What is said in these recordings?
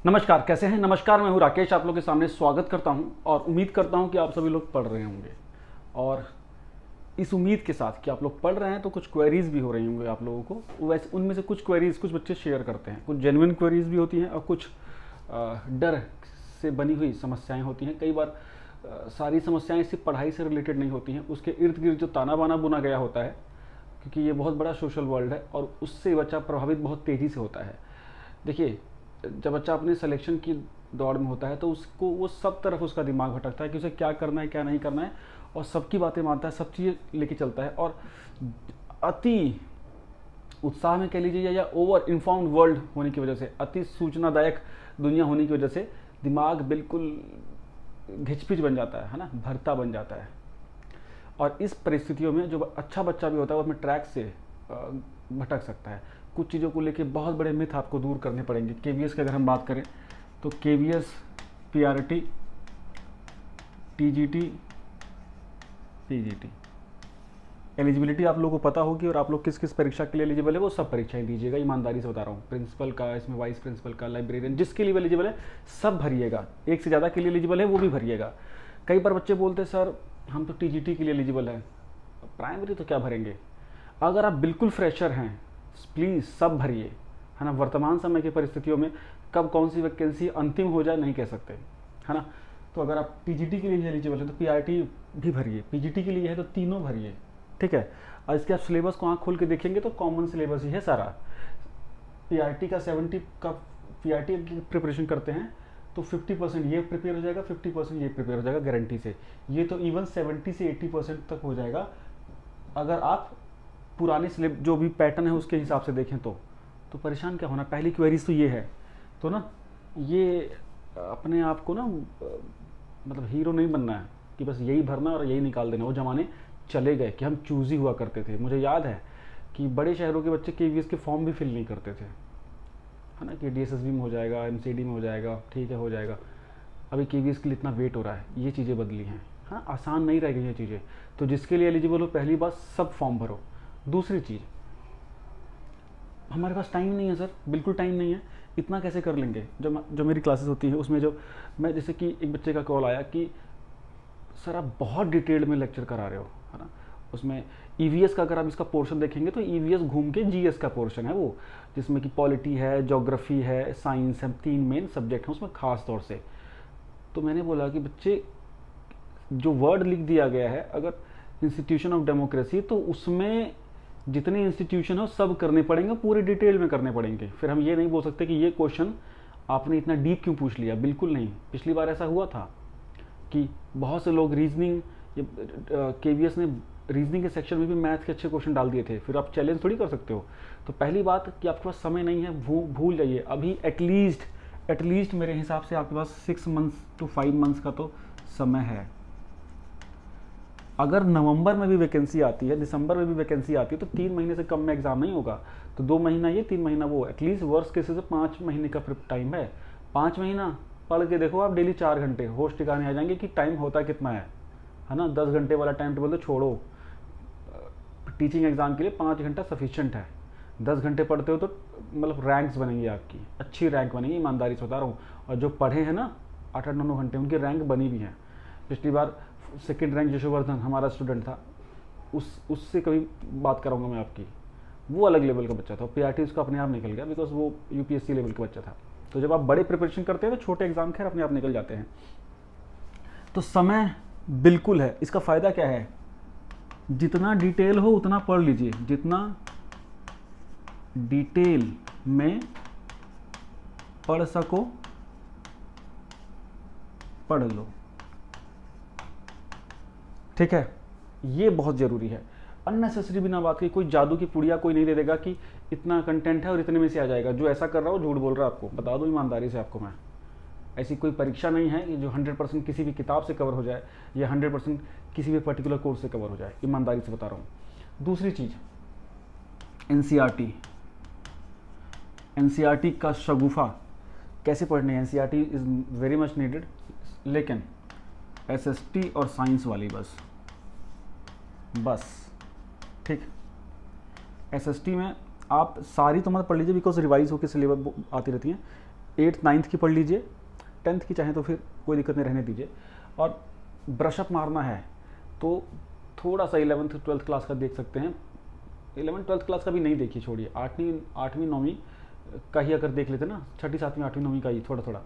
नमस्कार, कैसे हैं? नमस्कार, मैं हूं राकेश, आप लोगों के सामने स्वागत करता हूं और उम्मीद करता हूं कि आप सभी लोग पढ़ रहे होंगे। और इस उम्मीद के साथ कि आप लोग पढ़ रहे हैं तो कुछ क्वेरीज भी हो रही होंगे आप लोगों को। वैसे उनमें से कुछ क्वेरीज कुछ बच्चे शेयर करते हैं, कुछ जेन्युइन क्वेरीज भी होती हैं और कुछ डर से बनी हुई समस्याएं होती हैं। कई बार सारी समस्याएं सिर्फ पढ़ाई से रिलेटेड नहीं होती हैं, उसके इर्द गिर्द जो ताना बाना बुना गया होता है, क्योंकि ये बहुत बड़ा सोशल वर्ल्ड है और उससे बच्चा प्रभावित बहुत तेज़ी से होता है। देखिए, जब बच्चा अपने सिलेक्शन की दौड़ में होता है तो उसको वो सब तरफ उसका दिमाग भटकता है कि उसे क्या करना है क्या नहीं करना है, और सबकी बातें मानता है, सब चीज़ें लेके चलता है। और अति उत्साह में कह लीजिए या ओवर इन्फॉर्म्ड वर्ल्ड होने की वजह से, अति सूचनादायक दुनिया होने की वजह से दिमाग बिल्कुल घिचपिच बन जाता है ना, भरता बन जाता है। और इस परिस्थितियों में जो अच्छा बच्चा भी होता है वो अपने ट्रैक से भटक सकता है। कुछ चीज़ों को लेके बहुत बड़े मिथ आपको दूर करने पड़ेंगे। केवीएस की अगर हम बात करें तो KVS, PRT, TGT, PGT eligibility आप लोगों को पता होगी, और आप लोग किस किस परीक्षा के लिए एलिजिबल है वो सब परीक्षाएं दीजिएगा। ईमानदारी से बता रहा हूँ, प्रिंसिपल का, इसमें वाइस प्रिंसिपल का, लाइब्रेरियन, जिसके लिए एलिजिबल है सब भरिएगा। एक से ज़्यादा के लिए एलिजिबल है वो भी भरिएगा। कई बार बच्चे बोलते हैं सर हम तो टीजीटी के लिए एलिजिबल हैं, प्राइमरी तो क्या भरेंगे। अगर आप बिल्कुल फ्रेशर हैं प्लीज़ सब भरिए, है ना। वर्तमान समय की परिस्थितियों में कब कौन सी वैकेंसी अंतिम हो जाए नहीं कह सकते, है ना। तो अगर आप टीजीटी के लिए एलिजिबल है तो पीआरटी भी भरिए, पीजीटी के लिए है तो तीनों भरिए, ठीक है। और इसके आप सिलेबस को आँख खोल के देखेंगे तो कॉमन सिलेबस ही है सारा। पीआरटी का 70 का पीआरटी की प्रिपरेशन करते हैं तो 50% ये प्रिपेयर हो जाएगा, 50% ये प्रिपेयर हो जाएगा गारंटी से। ये तो इवन 70 से 80% तक हो जाएगा अगर आप पुराने स्लिप जो भी पैटर्न है उसके हिसाब से देखें तो परेशान क्या होना। पहली क्वेरीज तो ये है, तो ना ये अपने आप को ना मतलब हीरो नहीं बनना है कि बस यही भरना और यही निकाल देना। वो जमाने चले गए कि हम चूज़ी हुआ करते थे। मुझे याद है कि बड़े शहरों के बच्चे केवीएस के फॉर्म भी फिल नहीं करते थे, है ना, कि डीएसएसबी में हो जाएगा, एमसीडी में हो जाएगा, ठीक है हो जाएगा। अभी केवीएस के लिए इतना वेट हो रहा है, ये चीज़ें बदली हैं। हाँ, आसान नहीं रह गई ये चीज़ें। तो जिसके लिए एलिजिबल हो पहली बात सब फॉर्म भरो। दूसरी चीज़, हमारे पास टाइम नहीं है सर, बिल्कुल टाइम नहीं है, इतना कैसे कर लेंगे। जो मेरी क्लासेस होती है उसमें जो मैं, जैसे कि एक बच्चे का कॉल आया कि सर आप बहुत डिटेल्ड में लेक्चर करा रहे हो, है ना। उसमें ईवीएस का अगर आप इसका पोर्शन देखेंगे तो ईवीएस घूम के जीएस का पोर्शन है वो, जिसमें कि पॉलिटी है, ज्योग्राफी है, साइंस है, 3 मेन सब्जेक्ट हैं उसमें खास तौर से। तो मैंने बोला कि बच्चे जो वर्ड लिख दिया गया है अगर इंस्टीट्यूशन ऑफ डेमोक्रेसी, तो उसमें जितने इंस्टीट्यूशन हो सब करने पड़ेंगे, पूरे डिटेल में करने पड़ेंगे। फिर हम ये नहीं बोल सकते कि ये क्वेश्चन आपने इतना डीप क्यों पूछ लिया, बिल्कुल नहीं। पिछली बार ऐसा हुआ था कि बहुत से लोग रीजनिंग, केवीएस ने रीजनिंग के सेक्शन में भी मैथ के अच्छे क्वेश्चन डाल दिए थे। फिर आप चैलेंज थोड़ी कर सकते हो। तो पहली बात कि आपके पास समय नहीं है, भूल जाइए। अभी एटलीस्ट मेरे हिसाब से आपके पास 6 मंथ्स to 5 मंथ्स का तो समय है। अगर नवंबर में भी वैकेंसी आती है, दिसंबर में भी वैकेंसी आती है, तो 3 महीने से कम में एग्जाम नहीं होगा। तो 2 महीना ये, 3 महीना वो, एटलीस्ट वर्स्ट केसेस से 5 महीने का टाइम है। 5 महीना पढ़ के देखो आप, डेली 4 घंटे होश ठिकाने आ जाएंगे कि टाइम होता कितना है ना। 10 घंटे वाला टाइम टेबल तो छोड़ो, टीचिंग एग्जाम के लिए 5 घंटा सफिशिएंट है। 10 घंटे पढ़ते हो तो मतलब रैंक्स बनेंगी आपकी, अच्छी रैंक बनेगी, ईमानदारी से बता रहा हूँ। और जो पढ़े हैं ना 8-8, 9-9 घंटे, उनकी रैंक बनी भी है। पिछली बार 2nd रैंक यशोवर्धन हमारा स्टूडेंट था, उससे कभी बात कराऊंगा मैं आपकी। वो अलग लेवल का बच्चा था, पीआरटी उसका अपने आप निकल गया, बिकॉज वो यूपीएससी लेवल का बच्चा था। तो जब आप बड़े प्रिपरेशन करते हैं तो छोटे एग्जाम खैर अपने आप निकल जाते हैं। तो समय बिल्कुल है। इसका फ़ायदा क्या है, जितना डिटेल हो उतना पढ़ लीजिए, जितना डिटेल में पढ़ सको पढ़ लो, ठीक है। ये बहुत ज़रूरी है। अननेसेसरी बिना बात की कोई जादू की पुड़िया कोई नहीं दे देगा कि इतना कंटेंट है और इतने में से आ जाएगा। जो ऐसा कर रहा हो झूठ बोल रहा है, आपको बता दो ईमानदारी से आपको मैं। ऐसी कोई परीक्षा नहीं है कि जो 100% किसी भी किताब से कवर हो जाए या 100% किसी भी पर्टिकुलर कोर्स से कवर हो जाए, ईमानदारी से बता रहा हूँ। दूसरी चीज़, एनसीईआरटी का शगुफा कैसे पढ़ने हैं। NCERT is very much needed, लेकिन एसएसटी और साइंस वाली बस ठीक। एसएसटी में आप सारी तो मत पढ़ लीजिए बिकॉज रिवाइज होकर सिलेबस आती रहती हैं। 8th 9th की पढ़ लीजिए, 10th की चाहें तो फिर कोई दिक्कत नहीं, रहने दीजिए। और ब्रशअप मारना है तो थोड़ा सा 11th 12th क्लास का देख सकते हैं। 11th 12th क्लास का भी नहीं देखिए, छोड़िए, 8वीं 9वीं का ही अगर देख लेते ना, 6ठी 7वीं 8वीं 9वीं का ही थोड़ा थोड़ा।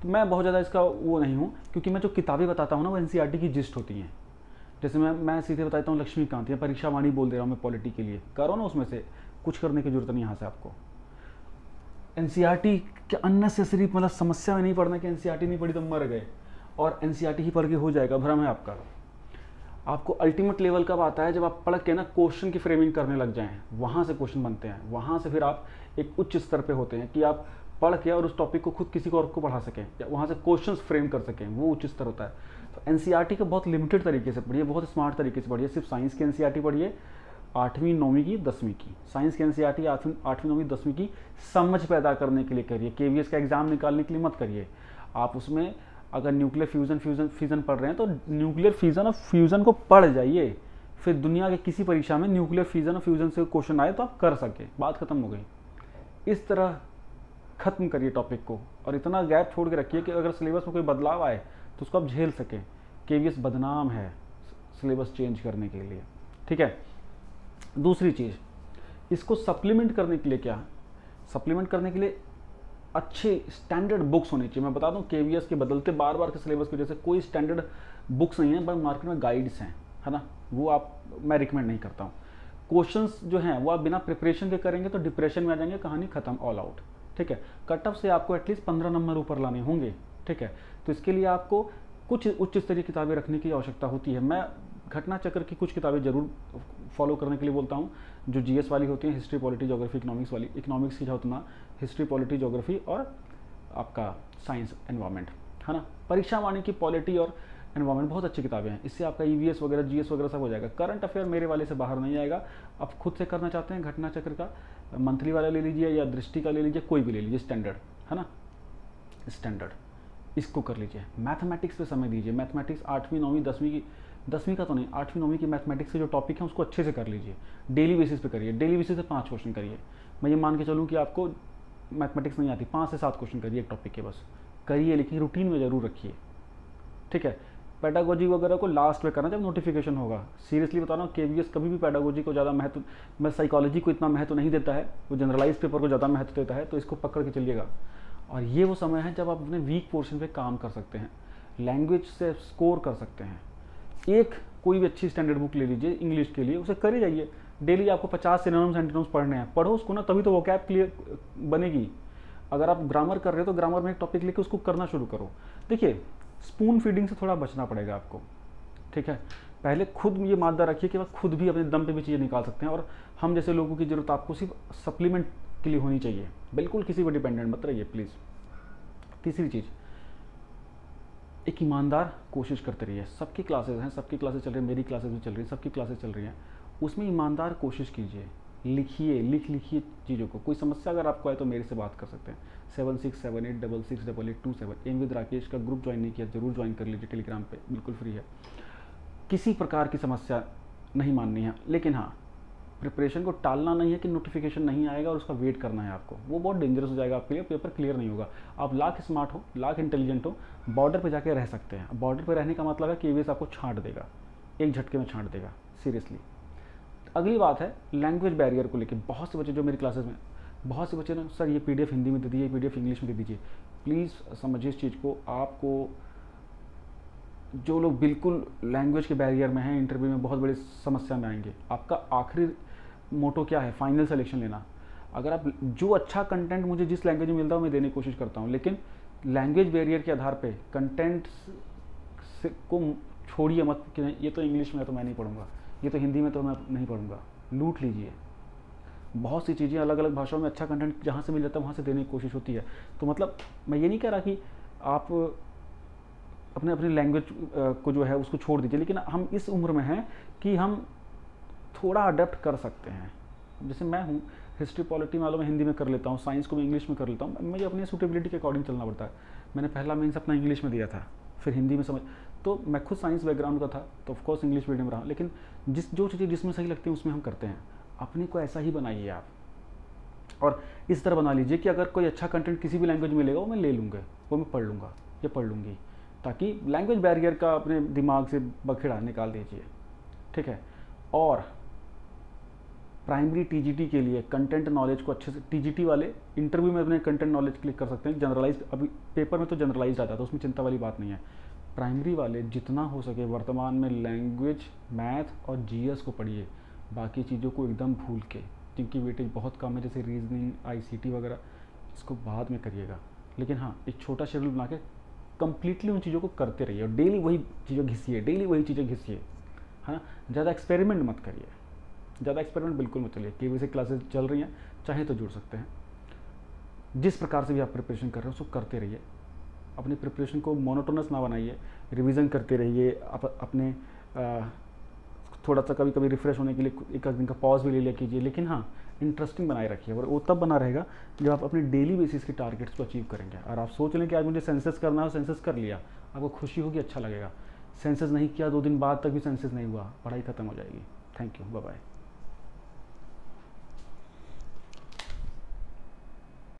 तो मैं बहुत ज़्यादा इसका वो नहीं हूँ, क्योंकि मैं जो किताबें बताता हूँ ना वो एनसीईआरटी की जिस्ट होती हैं। जैसे मैं सीधे बताता हूँ लक्ष्मीकांत या परीक्षा वाणी बोल दे रहा हूँ मैं पॉलिटी के लिए, करो ना, उसमें से कुछ करने की जरूरत नहीं यहाँ से आपको। एनसीईआरटी के अननेसेसरी मतलब समस्या में नहीं पढ़ना कि एनसीईआरटी नहीं पढ़ी तो मर गए और एनसीईआरटी ही पढ़ के हो जाएगा, भ्रम है आपका। आपको अल्टीमेट लेवल कब आता है, जब आप पढ़ के ना क्वेश्चन की फ्रेमिंग करने लग जाएं, वहाँ से क्वेश्चन बनते हैं, वहाँ से फिर आप एक उच्च स्तर पे होते हैं कि आप पढ़ के और उस टॉपिक को खुद किसी को और को पढ़ा सकें या वहाँ से क्वेश्चंस फ्रेम कर सकें, वो उच्च स्तर होता है। तो एनसीईआरटी को बहुत लिमिटेड तरीके से पढ़िए, बहुत स्मार्ट तरीके से पढ़िए। सिर्फ साइंस की एनसीईआरटी पढ़िए 8वीं 9वीं की 10वीं की, साइंस की एनसीईआरटी 8वीं 9वीं 10वीं की समझ पैदा करने के लिए करिए। केवीएस का एग्जाम निकालने के लिए मत करिए। आप उसमें अगर न्यूक्लियर फ्यूजन पढ़ रहे हैं तो न्यूक्लियर फ्यूजन और फ्यूजन को पढ़ जाइए, फिर दुनिया के किसी परीक्षा में न्यूक्लियर फ्यूजन और फ्यूजन से क्वेश्चन आए तो आप कर सके, बात खत्म हो गई। इस तरह खत्म करिए टॉपिक को और इतना गैप छोड़ के रखिए कि अगर सिलेबस में कोई बदलाव आए तो उसको आप झेल सकें। केवीएस बदनाम है सिलेबस चेंज करने के लिए, ठीक है। दूसरी चीज़, इसको सप्लीमेंट करने के लिए क्या, सप्लीमेंट करने के लिए अच्छे स्टैंडर्ड बुक्स होनी चाहिए। मैं बता दूं केवीएस के बदलते बार बार के सिलेबस की वजह से कोई स्टैंडर्ड बुक्स नहीं है, बट मार्केट में गाइड्स हैं, है ना, वो आप मैं रिकमेंड नहीं करता हूँ। क्वेश्चंस जो हैं वो आप बिना प्रिपरेशन के करेंगे तो डिप्रेशन में आ जाएंगे, कहानी खत्म, ऑल आउट, ठीक है। कट ऑफ से आपको एटलीस्ट 15 नंबर ऊपर लाने होंगे, ठीक है। तो इसके लिए आपको कुछ उच्च स्तरीय किताबें रखने की आवश्यकता होती है। मैं घटना चक्र की कुछ किताबें जरूर फॉलो करने के लिए बोलता हूँ, जो जीएस वाली होती हैं, हिस्ट्री पॉलिटी ज्योग्राफी इकोनॉमिक्स वाली। इकोनॉमिक्स की जाओ तो ना, हिस्ट्री पॉलिटी ज्योग्राफी और आपका साइंस एनवायरनमेंट, है ना। परीक्षा वाणी की पॉलिटी और एनवायरनमेंट बहुत अच्छी किताबें हैं, इससे आपका ईवीएस वगैरह जीएस वगैरह सब हो जाएगा। करंट अफेयर मेरे वाले से बाहर नहीं आएगा। आप खुद से करना चाहते हैं घटना चक्र का मंथली वाला ले लीजिए या दृष्टि का ले लीजिए, कोई भी ले लीजिए, स्टैंडर्ड, है ना, स्टैंडर्ड, इसको कर लीजिए। मैथमेटिक्स पे समय दीजिए। मैथमेटिक्स 8वीं 9वीं 10वीं का तो नहीं, 8वीं 9वीं की मैथमेटिक्स के जो टॉपिक है उसको अच्छे से कर लीजिए। डेली बेसिस पे करिए, डेली बेसिस पे 5 क्वेश्चन करिए। मैं ये मान के चलूँ कि आपको मैथमेटिक्स नहीं आती, 5 से 7 क्वेश्चन करिए एक टॉपिक के, बस करिए, लेकिन रूटीन में जरूर रखिए, ठीक है। पेडागोजी वगैरह को लास्ट में करना जब नोटिफिकेशन होगा। सीरियसली बता रहा हूँ, केवीएस कभी भी पेडागोजी को ज़्यादा महत्व, मैं साइकोलॉजी को इतना महत्व नहीं देता है, वो जनरलाइज पेपर को ज़्यादा महत्व देता है, तो इसको पकड़ के चलिएगा। और ये वो समय है जब आप अपने वीक पोर्शन पे काम कर सकते हैं, लैंग्वेज से स्कोर कर सकते हैं। एक कोई भी अच्छी स्टैंडर्ड बुक ले लीजिए इंग्लिश के लिए, उसे करे जाइए। डेली आपको 50 सिनोनिम्स एंटोनिम्स पढ़ने हैं, पढ़ो उसको ना, तभी तो वोकैब क्लियर बनेगी। अगर आप ग्रामर कर रहे हो तो ग्रामर में एक टॉपिक लेके उसको करना शुरू करो। देखिए, स्पून फीडिंग से थोड़ा बचना पड़ेगा आपको, ठीक है। पहले खुद ये मादा रखिए कि आप खुद भी अपने दम पे भी चीज़ें निकाल सकते हैं, और हम जैसे लोगों की जरूरत आपको सिर्फ सप्लीमेंट के लिए होनी चाहिए, बिल्कुल किसी पर डिपेंडेंट मत रहिए प्लीज़। तीसरी चीज़, एक ईमानदार कोशिश करते रहिए। सबकी क्लासेस हैं, सबकी क्लासेस चल रही है, मेरी क्लासेस भी चल रही है, सबकी क्लासेस चल रही हैं, उसमें ईमानदार कोशिश कीजिए। लिखिए, लिखिए चीज़ों को। कोई समस्या अगर आपको आए तो मेरे से बात कर सकते हैं। 7678668827 एम विद राकेश का ग्रुप ज्वाइन नहीं किया, जरूर ज्वाइन कर लीजिए, टेलीग्राम पे बिल्कुल फ्री है। किसी प्रकार की समस्या नहीं माननी है, लेकिन हाँ, प्रिपरेशन को टालना नहीं है कि नोटिफिकेशन नहीं आएगा और उसका वेट करना है आपको, वो बहुत डेंजरस हो जाएगा आपके लिए, पेपर क्लियर नहीं होगा। आप लाख स्मार्ट हो, लाख इंटेलिजेंट हो, बॉर्डर पे जाके रह सकते हैं। बॉर्डर पे रहने का मतलब है कि केवीएस आपको छांट देगा, एक झटके में छांट देगा, सीरियसली। अगली बात है लैंग्वेज बैरियर को लेकर। बहुत से बच्चे जो मेरी क्लासेस में, बहुत से बच्चे ने सर ये पीडीएफ हिंदी में दे दीजिए, पीडीएफ इंग्लिश में दे दीजिए। प्लीज़ समझिए इस चीज़ को। आपको जो लोग बिल्कुल लैंग्वेज के बैरियर में हैं, इंटरव्यू में बहुत बड़ी समस्या में आएंगे। आपका आखिरी मोटो क्या है? फाइनल सिलेक्शन लेना। अगर आप जो अच्छा कंटेंट मुझे जिस लैंग्वेज में मिलता है मैं देने की कोशिश करता हूँ, लेकिन लैंग्वेज बैरियर के आधार पे कंटेंट को छोड़िए मत कि ये तो इंग्लिश में है तो मैं नहीं पढ़ूंगा, ये तो हिंदी में तो मैं नहीं पढ़ूंगा। लूट लीजिए। बहुत सी चीज़ें अलग अलग भाषाओं में अच्छा कंटेंट जहाँ से मिल जाता है वहाँ से देने की कोशिश होती है। तो मतलब मैं ये नहीं कह रहा कि आप अपने अपनी लैंग्वेज को जो है उसको छोड़ दीजिए, लेकिन हम इस उम्र में हैं कि हम थोड़ा अडेप्ट कर सकते हैं। जैसे मैं हूँ, हिस्ट्री पॉलिटी मालूम मैं हिंदी में कर लेता हूँ, साइंस को मैं इंग्लिश में कर लेता हूँ। मुझे अपनी सूटेबिलिटी के अकॉर्डिंग चलना पड़ता है। मैंने पहला मेंस अपना इंग्लिश में दिया था, फिर हिंदी में समझ, तो मैं खुद साइंस बैकग्राउंड का था, तो ऑफकोर्स इंग्लिश मीडियम रहा, लेकिन जो चीज़ें जिसमें सही लगती हैं उसमें हम करते हैं। अपने को ऐसा ही बनाइए आप। और इस तरह बना लीजिए कि अगर कोई अच्छा कंटेंट किसी भी लैंग्वेज में मिलेगा वो मैं ले लूँगा, वो मैं पढ़ लूँगा या पढ़ लूँगी, ताकि लैंग्वेज बैरियर का अपने दिमाग से बखेड़ा निकाल दीजिए, ठीक है। और प्राइमरी टीजीटी के लिए कंटेंट नॉलेज को अच्छे से, टीजीटी वाले इंटरव्यू में अपने कंटेंट नॉलेज क्लिक कर सकते हैं, जनरलाइज, अभी पेपर में तो जनरलाइज आता है तो उसमें चिंता वाली बात नहीं है। प्राइमरी वाले जितना हो सके वर्तमान में लैंग्वेज, मैथ और जीएस को पढ़िए, बाकी चीज़ों को एकदम भूल के, क्योंकि वेटेज बहुत कम है, जैसे रीजनिंग, आईसीटी वगैरह, इसको बाद में करिएगा। लेकिन हाँ, एक छोटा शेड्यूल बना के कंप्लीटली उन चीज़ों को करते रहिए और डेली वही चीज़ें घिसिए, डेली वही चीज़ें घिसिए, है ना। ज़्यादा एक्सपेरिमेंट मत करिए, ज़्यादा एक्सपेरिमेंट बिल्कुल मत चलिए। केबीसी क्लासेस चल रही हैं, चाहे तो जुड़ सकते हैं। जिस प्रकार से भी आप प्रिपरेशन कर रहे हो उसको करते रहिए, अपनी प्रिपरेशन को मोनोटोनस ना बनाइए, रिवीजन करते रहिए। अपने थोड़ा सा कभी कभी रिफ्रेश होने के लिए एक दिन का पॉज भी ले लिया कीजिए, लेकिन हाँ इंटरेस्टिंग बनाए रखिए। और वो तब बना रहेगा जब आप अपने डेली बेसिस के टारगेट्स को अचीव करेंगे। और आप सोच लें कि आज मुझे सेंसस करना है, सेंसस कर लिया, आपको खुशी होगी, अच्छा लगेगा। सेंसस नहीं किया, 2 दिन बाद तक भी सेंसस नहीं हुआ, पढ़ाई खत्म हो जाएगी। Thank you, bye bye.